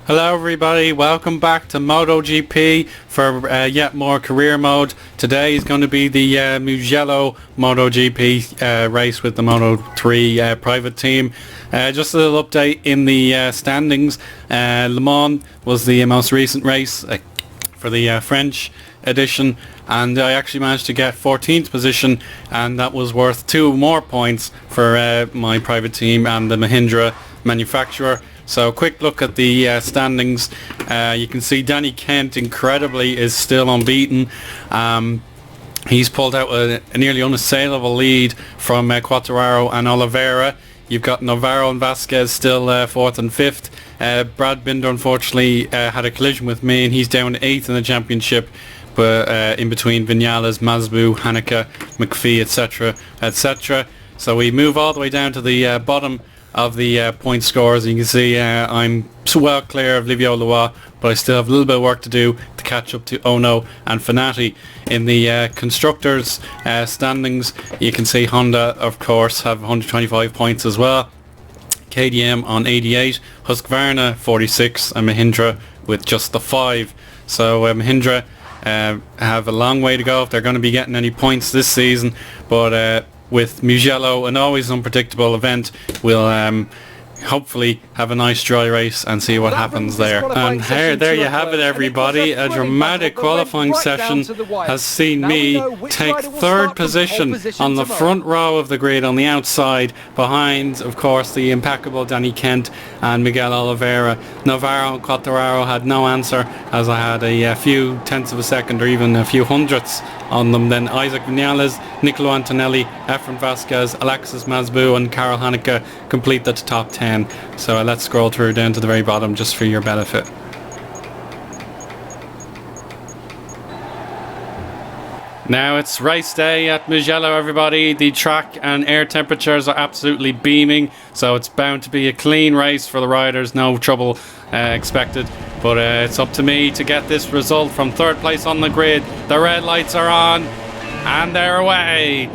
Hello everybody, welcome back to MotoGP for yet more career mode. Today is going to be the Mugello MotoGP race with the Moto3 private team. Just a little update in the standings. Le Mans was the most recent race for the French edition, and I actually managed to get 14th position, and that was worth 2 more points for my private team and the Mahindra manufacturer. So quick look at the standings. You can see Danny Kent incredibly is still unbeaten. He's pulled out a nearly unassailable lead from Quartararo and Oliveira. You've got Navarro and Vasquez still 4th and 5th. Brad Binder unfortunately had a collision with me, and he's down to 8th in the championship, but in between Vinales, Masbu, Haneke, McPhee, etc, etc. So we move all the way down to the bottom of the point scores. You can see I'm well clear of Livio Lois, but I still have a little bit of work to do to catch up to Ono and Fanati. In the constructors standings, you can see Honda of course have 125 points as well, KTM on 88, Husqvarna 46, and Mahindra with just the 5. So Mahindra have a long way to go if they're going to be getting any points this season, but with Mugello, an always unpredictable event, we'll hopefully have a nice dry race and see what happens there. And there you have it everybody. A dramatic qualifying session has seen me take 3rd position on the front row of the grid on the outside, behind of course the impeccable Danny Kent and Miguel Oliveira. Navarro and Quartararo had no answer, as I had a few tenths of a second or even a few hundredths on them. Then Isaac Vinales, Nicolo Antonelli, Efren Vasquez, Alexis Masbu and Karel Haneke complete the top 10. So let's scroll through down to the very bottom just for your benefit. Now it's race day at Mugello everybody. The track and air temperatures are absolutely beaming, so it's bound to be a clean race for the riders, no trouble expected. But it's up to me to get this result from 3rd place on the grid. The red lights are on and they're away.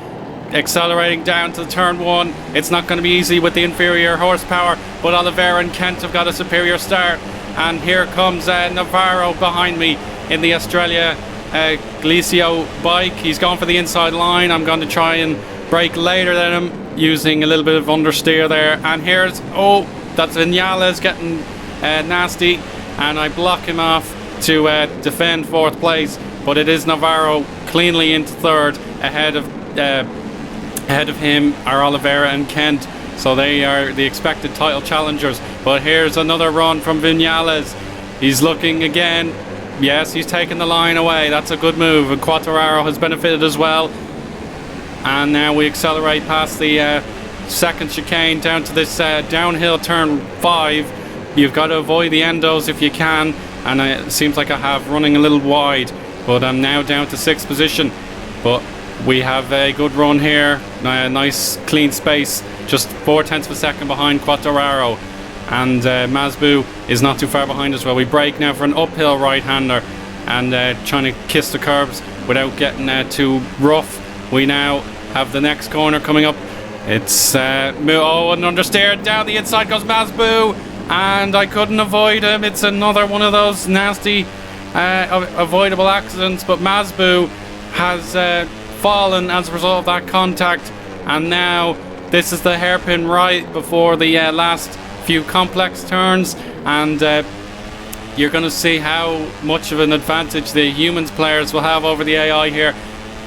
Accelerating down to turn 1. It's not going to be easy with the inferior horsepower, but Oliveira and Kent have got a superior start. And here comes Navarro behind me in the Australia Galicio bike. He's gone for the inside line. I'm going to try and brake later than him, using a little bit of understeer there. And here's, that's Vinales getting nasty, and I block him off to defend 4th place. But it is Navarro cleanly into 3rd. Ahead of him are Oliveira and Kent, so they are the expected title challengers. But here's another run from Vinales. He's looking again. Yes, he's taken the line away. That's a good move, and Quartararo has benefited as well. And now we accelerate past the 2nd chicane down to this downhill turn 5. You've got to avoid the endos if you can, and it seems like I have, running a little wide. But I'm now down to 6th position. But we have a good run here, a nice clean space, just 4 tenths of a second behind Quartararo, and Masbu is not too far behind as well. We brake now for an uphill right-hander and trying to kiss the curbs without getting too rough. We now have the next corner coming up. It's an understeer, down the inside goes Masbu, and I couldn't avoid him. It's another one of those nasty avoidable accidents, but Masbu has fallen as a result of that contact, and now this is the hairpin right before the last few complex turns, and you're going to see how much of an advantage the humans players will have over the AI here.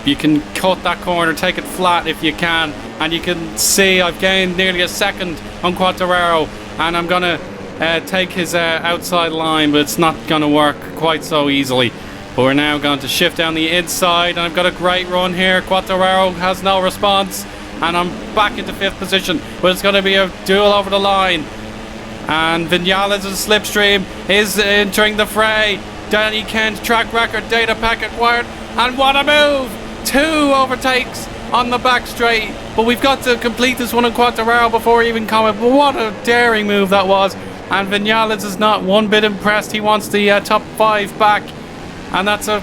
You can cut that corner, take it flat if you can, and you can see I've gained nearly a second on Quartararo, and I'm going to take his outside line, but it's not going to work quite so easily. But we're now going to shift down the inside, and I've got a great run here. Quartararo has no response, and I'm back into 5th position, but it's going to be a duel over the line. And Vinales' slipstream is entering the fray. Danny Kent, track record, data packet wired, and what a move! 2 overtakes on the back straight, but we've got to complete this one on Quartararo before he even comment. But what a daring move that was, and Vinales is not one bit impressed. He wants the top 5 back. And that's a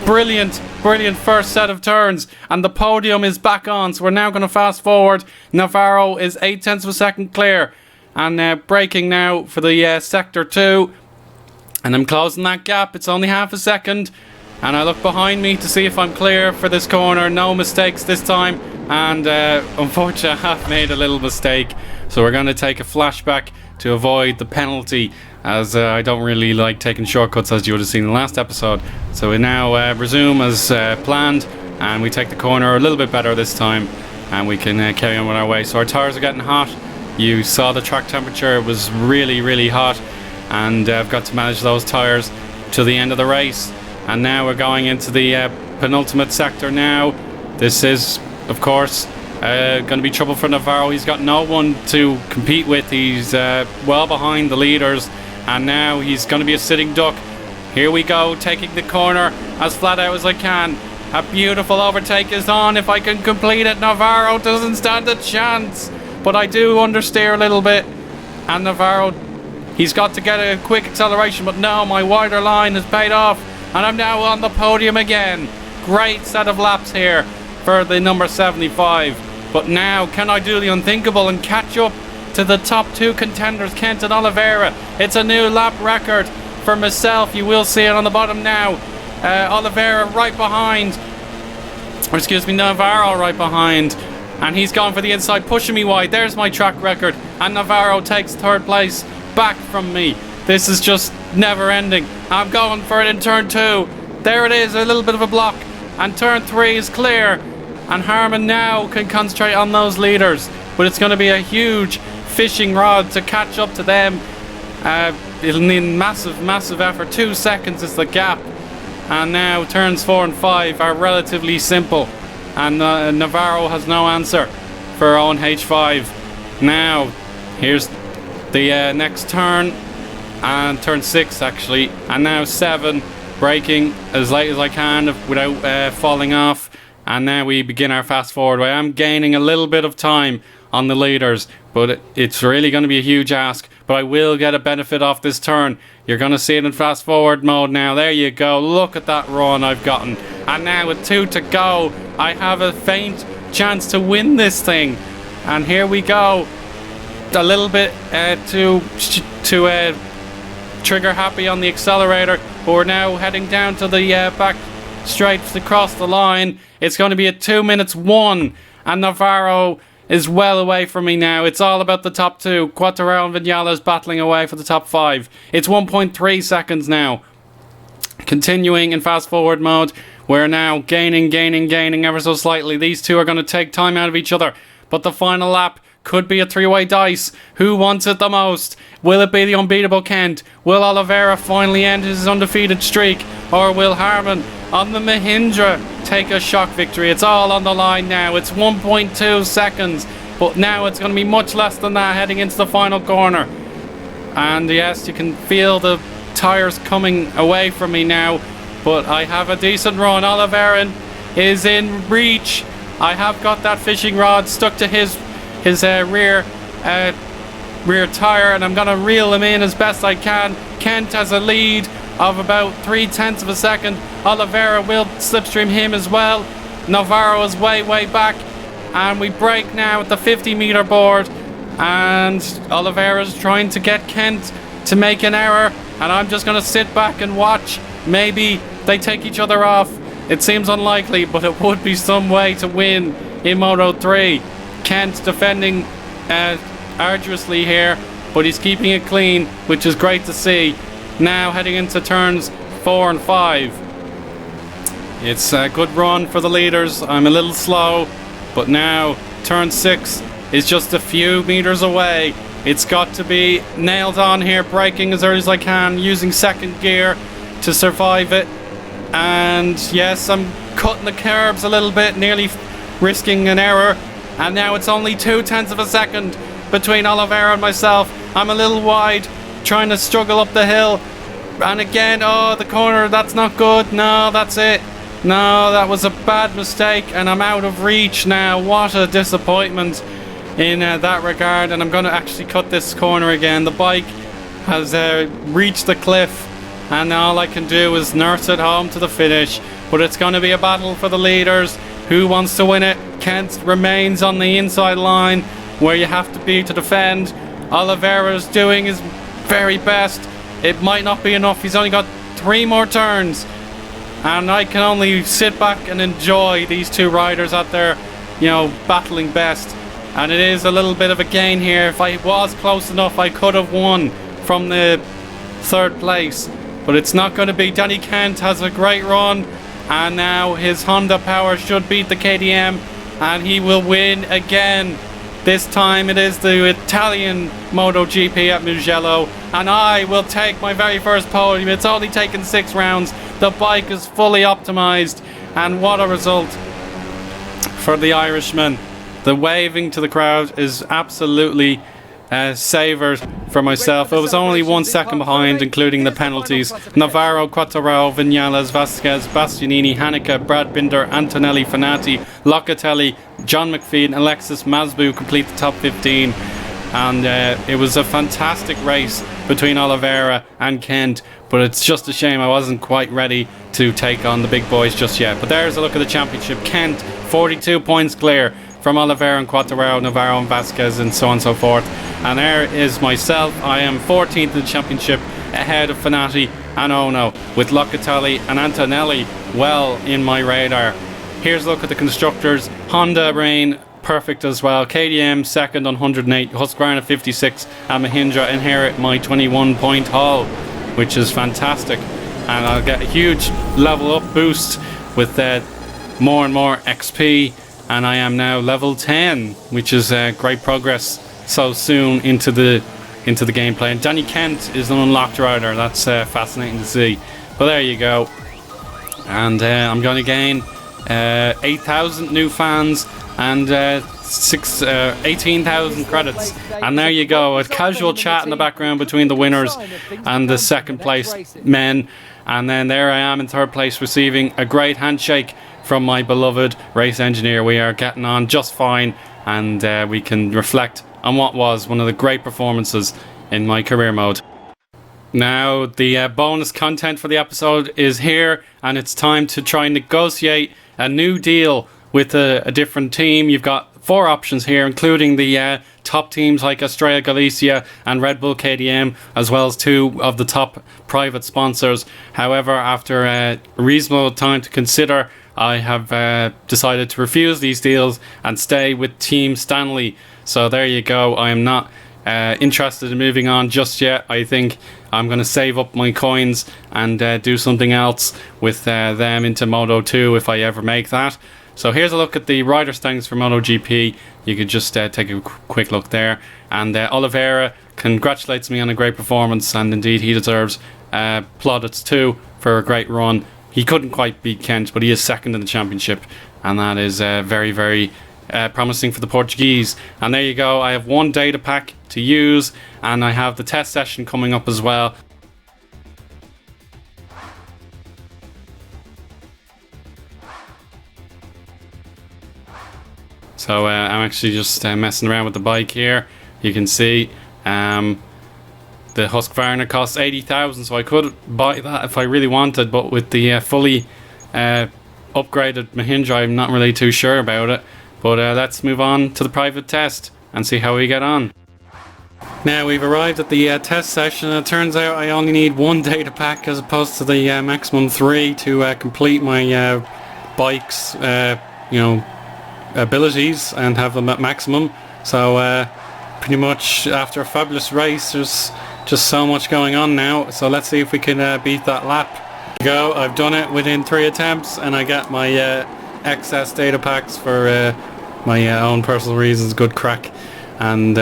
brilliant first set of turns, and the podium is back on. So we're now going to fast forward. Navarro is 8 tenths of a second clear, and braking now for the sector 2. And I'm closing that gap. It's only half a second. And I look behind me to see if I'm clear for this corner. No mistakes this time. And unfortunately, I have made a little mistake. So we're going to take a flashback to avoid the penalty, as I don't really like taking shortcuts, as you would have seen in the last episode. So we now resume as planned, and we take the corner a little bit better this time, and we can carry on with our way. So our tyres are getting hot. You saw the track temperature. It was really, really hot, and I've got to manage those tyres to the end of the race. And now we're going into the penultimate sector now. This is, of course, going to be trouble for Navarro. He's got no one to compete with. He's well behind the leaders, and now he's going to be a sitting duck. Here we go, taking the corner as flat out as I can. A beautiful overtake is on. If I can complete it, Navarro doesn't stand a chance. But I do understeer a little bit, and Navarro, he's got to get a quick acceleration, but no, my wider line has paid off, and I'm now on the podium again. Great set of laps here for the number 75. But now, can I do the unthinkable and catch up to the top two contenders, Kent and Oliveira? It's a new lap record for myself. You will see it on the bottom now. Oliveira right behind, or excuse me, Navarro right behind. And he's gone for the inside, pushing me wide. There's my track record. And Navarro takes third place back from me. This is just never ending. I'm going for it in turn 2. There it is, a little bit of a block. And turn 3 is clear. And Harman now can concentrate on those leaders. But it's going to be a huge fishing rod to catch up to them. It'll need massive effort. 2 seconds is the gap. And now turns 4 and 5 are relatively simple. And Navarro has no answer for Owen H5. Now, here's the next turn, and turn 6 actually, and now 7, braking as late as I can without falling off. And now we begin our fast forward. I am gaining a little bit of time on the leaders, but it's really going to be a huge ask. But I will get a benefit off this turn. You're going to see it in fast forward mode now. There you go. Look at that run I've gotten. And now with 2 to go, I have a faint chance to win this thing. And here we go. A little bit to trigger happy on the accelerator. But we're now heading down to the back straight across the line. It's going to be a 2 minutes 1. And Navarro is well away from me now. It's all about the top 2. Quartararo and Vinales battling away for the top 5. It's 1.3 seconds now. Continuing in fast forward mode, we're now gaining ever so slightly. These two are going to take time out of each other, but the final lap could be a 3-way dice. Who wants it the most? Will it be the unbeatable Kent? Will Oliveira finally end his undefeated streak? Or will Harman on the Mahindra take a shock victory? It's all on the line now. It's 1.2 seconds, but now it's going to be much less than that heading into the final corner. And yes, you can feel the tires coming away from me now, but I have a decent run. Oliveira is in reach. I have got that fishing rod stuck to his rear tire, and I'm going to reel him in as best I can. Kent has a lead of about 0.3 of a second. Oliveira will slipstream him as well. Navarro is way back, and we break now at the 50-meter board, and Oliveira's trying to get Kent to make an error, and I'm just going to sit back and watch. Maybe they take each other off. It seems unlikely, but it would be some way to win in Moto 3. Kent defending arduously here, but he's keeping it clean, which is great to see. Now heading into turns 4 and 5. It's a good run for the leaders. I'm a little slow, but now turn 6 is just a few meters away. It's got to be nailed on here, braking as early as I can, using second gear to survive it. And yes, I'm cutting the curbs a little bit, nearly risking an error. And now it's only 0.2 of a second between Oliveira and myself. I'm a little wide, trying to struggle up the hill. And again, oh, the corner, that's not good. No, that's it. No, that was a bad mistake, and I'm out of reach now. What a disappointment in that regard. And I'm going to actually cut this corner again. The bike has reached the cliff, and all I can do is nurse it home to the finish. But it's going to be a battle for the leaders. Who wants to win it? Kent remains on the inside line, where you have to be to defend. Oliveira's doing his very best. it might not be enough. He's only got 3 more turns, and I can only sit back and enjoy these two riders at their, battling best. And it is a little bit of a gain here. If I was close enough, I could have won from the 3rd place, but it's not going to be. Danny Kent has a great run, and now his Honda power should beat the KTM, and he will win again. This time it is the Italian MotoGP at Mugello, and I will take my very first podium. It's only taken 6 rounds. The bike is fully optimized, and what a result for the Irishman. The waving to the crowd is absolutely savoured for myself. It was only 1 second behind, including the penalties. Navarro, Quattararo, Vinales, Vasquez, Bastianini, Haneca, Brad Binder, Antonelli, Fanati, Locatelli, John McPhee and Alexis Masbu complete the top 15. And it was a fantastic race between Oliveira and Kent, but it's just a shame I wasn't quite ready to take on the big boys just yet. But there's a look at the championship. Kent, 42 points clear from Oliveira and Quattararo, Navarro and Vasquez, and so on and so forth. And there is myself. I am 14th in the championship, ahead of Fanati and Ono, with Locatelli and Antonelli well in my radar. Here's a look at the constructors. Honda Rain, perfect as well. KTM second on 108, Husqvarna 56, and Mahindra inherit my 21-point haul, which is fantastic. And I'll get a huge level up boost with more and more XP. And I am now level 10, which is great progress so soon into the gameplay. And Danny Kent is an unlocked rider. That's fascinating to see. But there you go. And I'm going to gain 8,000 new fans and 18,000 credits. And there you go. A casual chat in the background between the winners and the 2nd place men. And then there I am in 3rd place, receiving a great handshake from my beloved race engineer. We are getting on just fine, and we can reflect on what was one of the great performances in my career mode. Now the bonus content for the episode is here, and it's time to try and negotiate a new deal with a different team. You've got 4 options here, including the top teams like Estrella Galicia and Red Bull KTM, as well as 2 of the top private sponsors. However, after a reasonable time to consider, I have decided to refuse these deals and stay with Team Stanley. So there you go. I am not interested in moving on just yet. I think I'm going to save up my coins and do something else with them into Moto 2 if I ever make that. So here's a look at the rider standings for MotoGP. You could just take a quick look there. And Oliveira congratulates me on a great performance, and indeed he deserves plaudits too for a great run. He couldn't quite beat Kent, but he is 2nd in the championship, and that is very, very promising for the Portuguese. And there you go. I have 1 data pack to use, and I have the test session coming up as well. So I'm actually just messing around with the bike here. You can see the Husqvarna costs 80,000, so I could buy that if I really wanted, but with the fully upgraded Mahindra, I'm not really too sure about it. But let's move on to the private test and see how we get on. Now we've arrived at the test session, and it turns out I only need 1 data pack as opposed to the maximum 3 to complete my bike's abilities and have them at maximum. So pretty much after a fabulous race, there's just so much going on now. So let's see if we can beat that lap. There you go. I've done it within 3 attempts, and I got my excess data packs for my own personal reasons. Good crack. And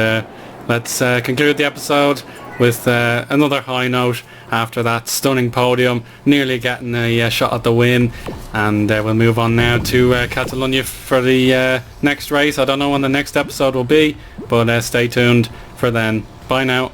let's conclude the episode with another high note after that stunning podium, nearly getting a shot at the win. And we'll move on now to Catalonia for the next race. I don't know when the next episode will be, but stay tuned for then. Bye now.